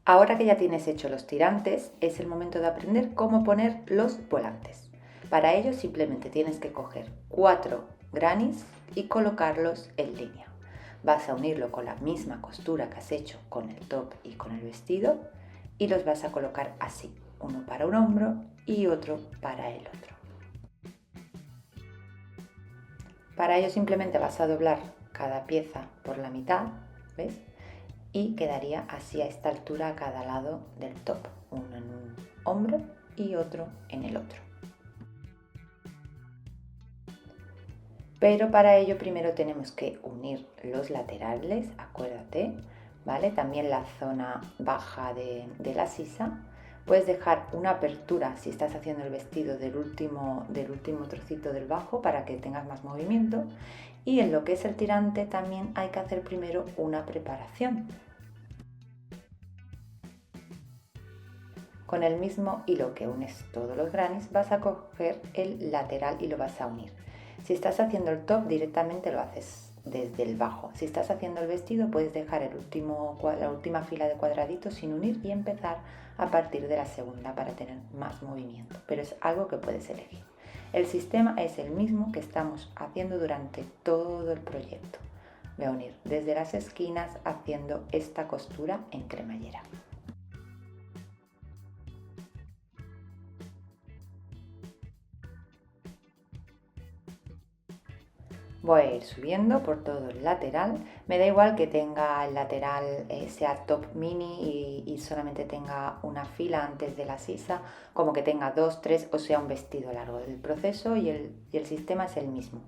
Ahora que ya tienes hecho los tirantes, es el momento de aprender cómo poner los volantes. Para ello simplemente tienes que coger 4 grannies y colocarlos en línea. Vas a unirlo con la misma costura que has hecho con el top y con el vestido y los vas a colocar así, uno para un hombro y otro para el otro. Para ello simplemente vas a doblar cada pieza por la mitad, ¿ves? Y quedaría así a esta altura a cada lado del top, uno en un hombro y otro en el otro. Pero para ello primero tenemos que unir los laterales, acuérdate, ¿vale? También la zona baja de la sisa. Puedes dejar una apertura si estás haciendo el vestido del último trocito del bajo para que tengas más movimiento. Y en lo que es el tirante también hay que hacer primero una preparación. Con el mismo hilo que unes todos los grannies vas a coger el lateral y lo vas a unir. Si estás haciendo el top directamente lo haces desde el bajo. Si estás haciendo el vestido puedes dejar la última fila de cuadraditos sin unir y empezar a partir de la segunda para tener más movimiento, pero es algo que puedes elegir. El sistema es el mismo que estamos haciendo durante todo el proyecto. Voy a unir desde las esquinas haciendo esta costura en cremallera. Voy a ir subiendo por todo el lateral. Me da igual que tenga el lateral sea top mini y solamente tenga una fila antes de la sisa, como que tenga 2, 3 o sea un vestido largo. El proceso y el sistema es el mismo.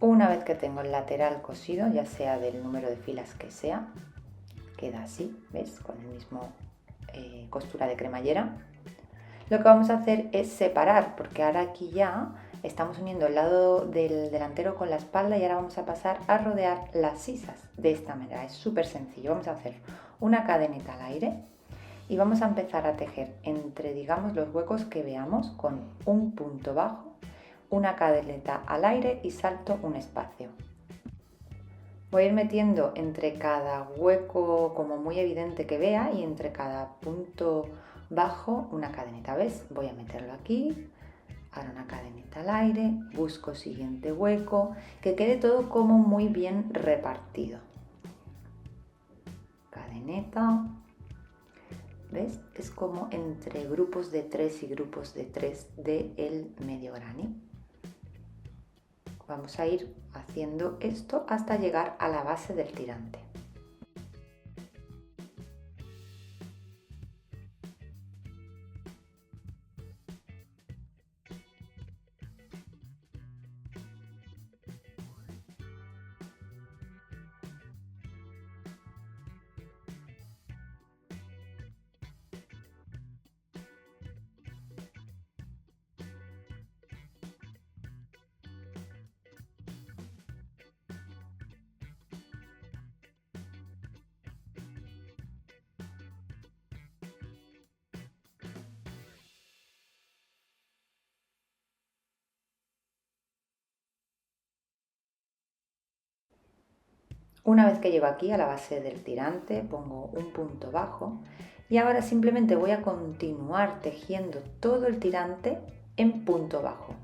Una vez que tengo el lateral cosido, ya sea del número de filas que sea, queda así, ¿ves? Con el mismo costura de cremallera. Lo que vamos a hacer es separar, porque ahora aquí ya estamos uniendo el lado del delantero con la espalda y ahora vamos a pasar a rodear las sisas de esta manera. Es súper sencillo. Vamos a hacer una cadeneta al aire y vamos a empezar a tejer entre, digamos, los huecos que veamos con un punto bajo, una cadeneta al aire y salto un espacio. Voy a ir metiendo entre cada hueco como muy evidente que vea y entre cada punto bajo una cadeneta, ¿ves? Voy a meterlo aquí, ahora una cadeneta al aire, busco siguiente hueco, que quede todo como muy bien repartido. Cadeneta, ¿ves? Es como entre grupos de 3 y grupos de 3 del medio granny. Vamos a ir haciendo esto hasta llegar a la base del tirante. Una vez que llego aquí a la base del tirante, pongo un punto bajo y ahora simplemente voy a continuar tejiendo todo el tirante en punto bajo.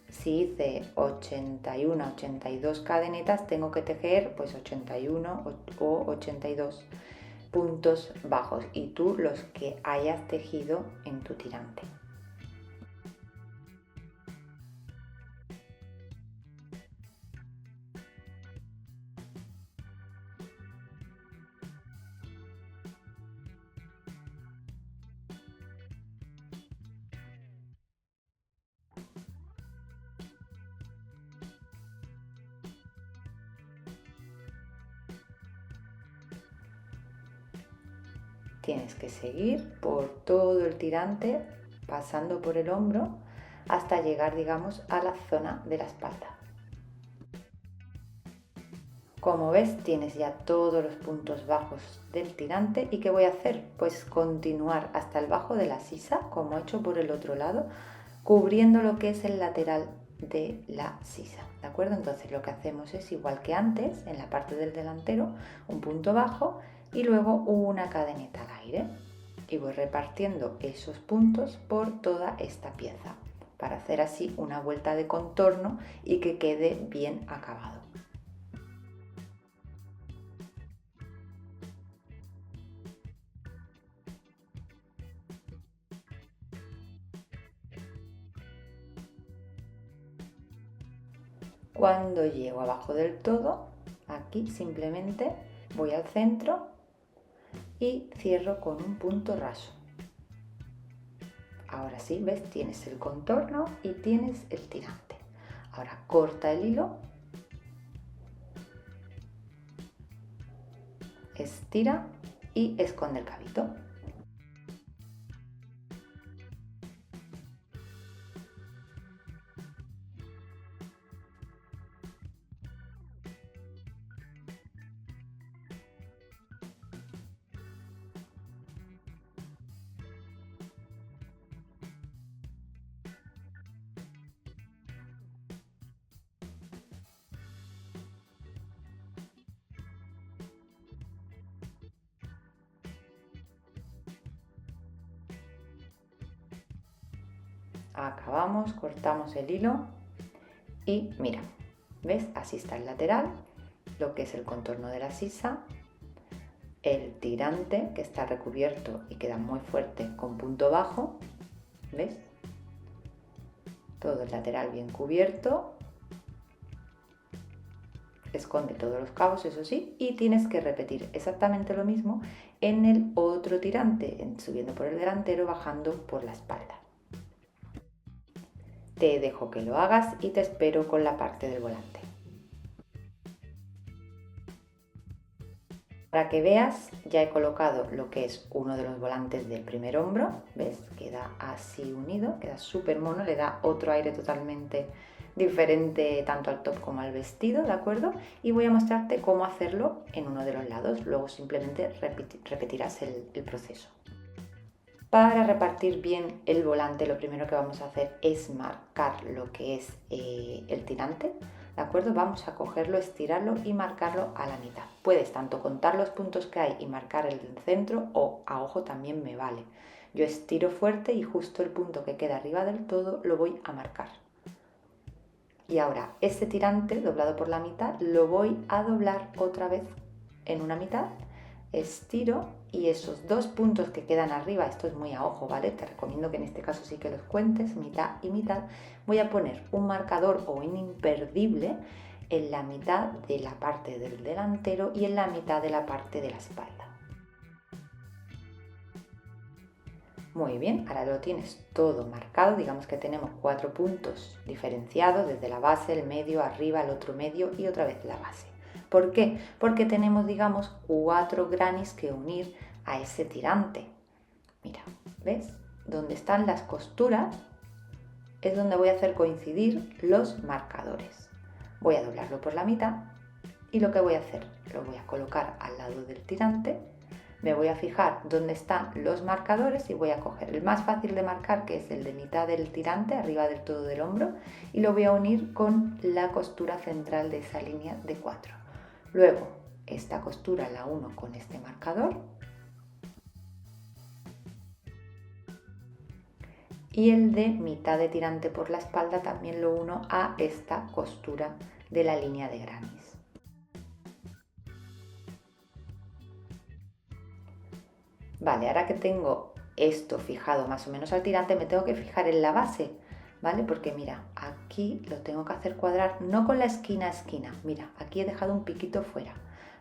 Si hice 81, 82 cadenetas, tengo que tejer pues 81 o 82 puntos bajos y tú los que hayas tejido en tu tirante. Tienes que seguir por todo el tirante, pasando por el hombro, hasta llegar, digamos, a la zona de la espalda. Como ves, tienes ya todos los puntos bajos del tirante. ¿Y qué voy a hacer? Pues continuar hasta el bajo de la sisa, como he hecho por el otro lado, cubriendo lo que es el lateral de la sisa, ¿de acuerdo? Entonces lo que hacemos es igual que antes, en la parte del delantero, un punto bajo y luego una cadeneta al aire. Y voy repartiendo esos puntos por toda esta pieza, para hacer así una vuelta de contorno y que quede bien acabado. Cuando llego abajo del todo, aquí simplemente voy al centro y cierro con un punto raso. Ahora sí, ¿ves? Tienes el contorno y tienes el tirante. Ahora corta el hilo, estira y esconde el cabito. Acabamos, cortamos el hilo y mira, ¿ves? Así está el lateral, lo que es el contorno de la sisa, el tirante que está recubierto y queda muy fuerte con punto bajo, ¿ves? Todo el lateral bien cubierto, esconde todos los cabos, eso sí, y tienes que repetir exactamente lo mismo en el otro tirante, subiendo por el delantero, bajando por la espalda. Te dejo que lo hagas y te espero con la parte del volante. Para que veas, ya he colocado lo que es uno de los volantes del primer hombro, ¿ves? Queda así unido, queda súper mono, le da otro aire totalmente diferente tanto al top como al vestido, ¿de acuerdo? Y voy a mostrarte cómo hacerlo en uno de los lados, luego simplemente repetirás el proceso. Para repartir bien el volante, lo primero que vamos a hacer es marcar lo que es el tirante, ¿de acuerdo? Vamos a cogerlo, estirarlo y marcarlo a la mitad. Puedes tanto contar los puntos que hay y marcar el centro o a ojo también me vale. Yo estiro fuerte y justo el punto que queda arriba del todo lo voy a marcar. Y ahora ese tirante doblado por la mitad lo voy a doblar otra vez en una mitad, estiro y esos dos puntos que quedan arriba, esto es muy a ojo, ¿vale? Te recomiendo que en este caso sí que los cuentes, mitad y mitad. Voy a poner un marcador o un imperdible en la mitad de la parte del delantero y en la mitad de la parte de la espalda. Muy bien, ahora lo tienes todo marcado, digamos que tenemos 4 puntos diferenciados desde la base, el medio, arriba, el otro medio y otra vez la base. ¿Por qué? Porque tenemos, digamos, 4 granis que unir a ese tirante. Mira, ¿ves? Donde están las costuras es donde voy a hacer coincidir los marcadores. Voy a doblarlo por la mitad y lo que voy a hacer, lo voy a colocar al lado del tirante, me voy a fijar dónde están los marcadores y voy a coger el más fácil de marcar, que es el de mitad del tirante, arriba del todo del hombro, y lo voy a unir con la costura central de esa línea de 4. Luego, esta costura la uno con este marcador y el de mitad de tirante por la espalda también lo uno a esta costura de la línea de granis. Vale, ahora que tengo esto fijado más o menos al tirante, me tengo que fijar en la base, ¿vale? Porque mira, aquí lo tengo que hacer cuadrar, no con la esquina a esquina, mira, aquí he dejado un piquito fuera,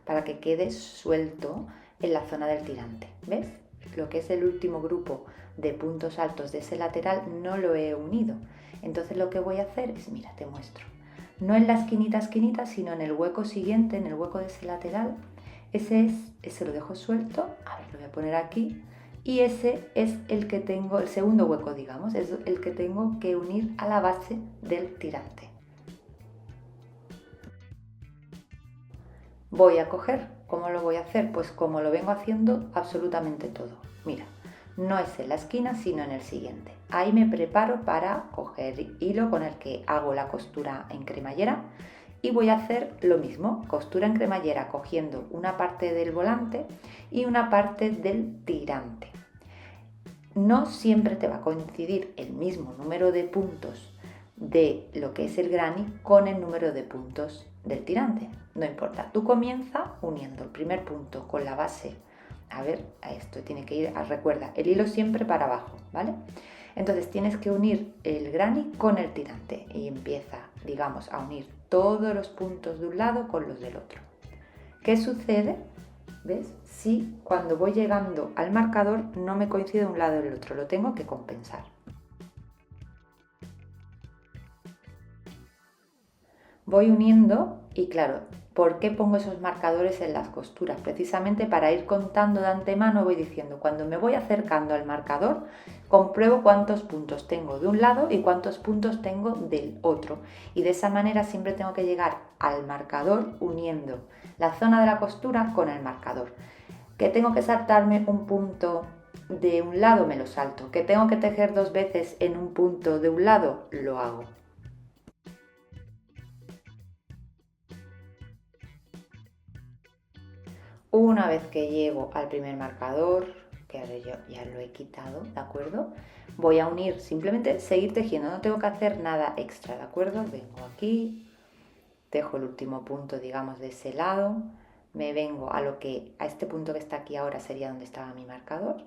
para que quede suelto en la zona del tirante, ¿ves? Lo que es el último grupo de puntos altos de ese lateral no lo he unido. Entonces lo que voy a hacer es, mira, te muestro, no en la esquinita, sino en el hueco siguiente, en el hueco de ese lateral. Ese lo dejo suelto, a ver, lo voy a poner aquí, y ese es el que tengo, el segundo hueco, digamos, es el que tengo que unir a la base del tirante. Voy a coger, ¿cómo lo voy a hacer? Pues como lo vengo haciendo absolutamente todo. Mira, no es en la esquina, sino en el siguiente. Ahí me preparo para coger hilo con el que hago la costura en cremallera y voy a hacer lo mismo, costura en cremallera cogiendo una parte del volante y una parte del tirante. No siempre te va a coincidir el mismo número de puntos de lo que es el granny con el número de puntos del tirante. No importa, tú comienza uniendo el primer punto con la base. A ver, esto tiene que ir, recuerda, el hilo siempre para abajo, ¿vale? Entonces tienes que unir el granny con el tirante y empieza, digamos, a unir todos los puntos de un lado con los del otro. ¿Qué sucede? ¿Ves? Si cuando voy llegando al marcador no me coincide un lado y el otro, lo tengo que compensar. Voy uniendo y claro, ¿por qué pongo esos marcadores en las costuras? Precisamente para ir contando de antemano, voy diciendo, cuando me voy acercando al marcador, compruebo cuántos puntos tengo de un lado y cuántos puntos tengo del otro. Y de esa manera siempre tengo que llegar al marcador uniendo la zona de la costura con el marcador. Que tengo que saltarme un punto de un lado, me lo salto. Que tengo que tejer 2 veces en un punto de un lado, lo hago. Una vez que llego al primer marcador, que ahora yo ya lo he quitado, ¿de acuerdo? Voy a unir, simplemente seguir tejiendo, no tengo que hacer nada extra, ¿de acuerdo? Vengo aquí, tejo el último punto, digamos, de ese lado, me vengo a este punto que está aquí ahora sería donde estaba mi marcador,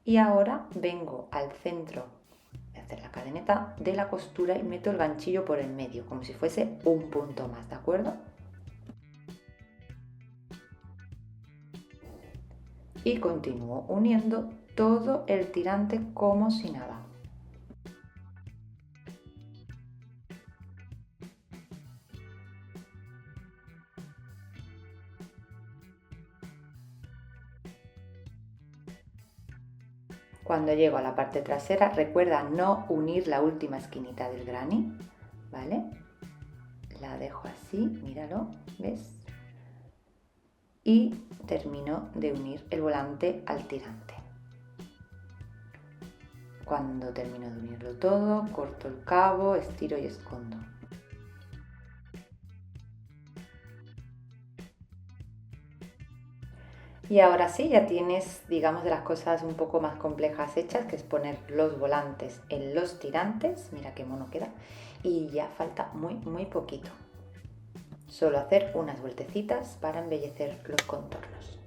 y ahora vengo al centro de hacer la cadeneta de la costura y meto el ganchillo por el medio, como si fuese un punto más, ¿de acuerdo? Y continúo uniendo todo el tirante como si nada. Cuando llego a la parte trasera, recuerda no unir la última esquinita del granny, ¿vale? La dejo así, míralo, ¿ves? Y termino de unir el volante al tirante. Cuando termino de unirlo todo, corto el cabo, estiro y escondo. Y ahora sí, ya tienes, digamos, de las cosas un poco más complejas hechas, que es poner los volantes en los tirantes. Mira qué mono queda. Y ya falta muy poquito. Solo hacer unas vueltecitas para embellecer los contornos.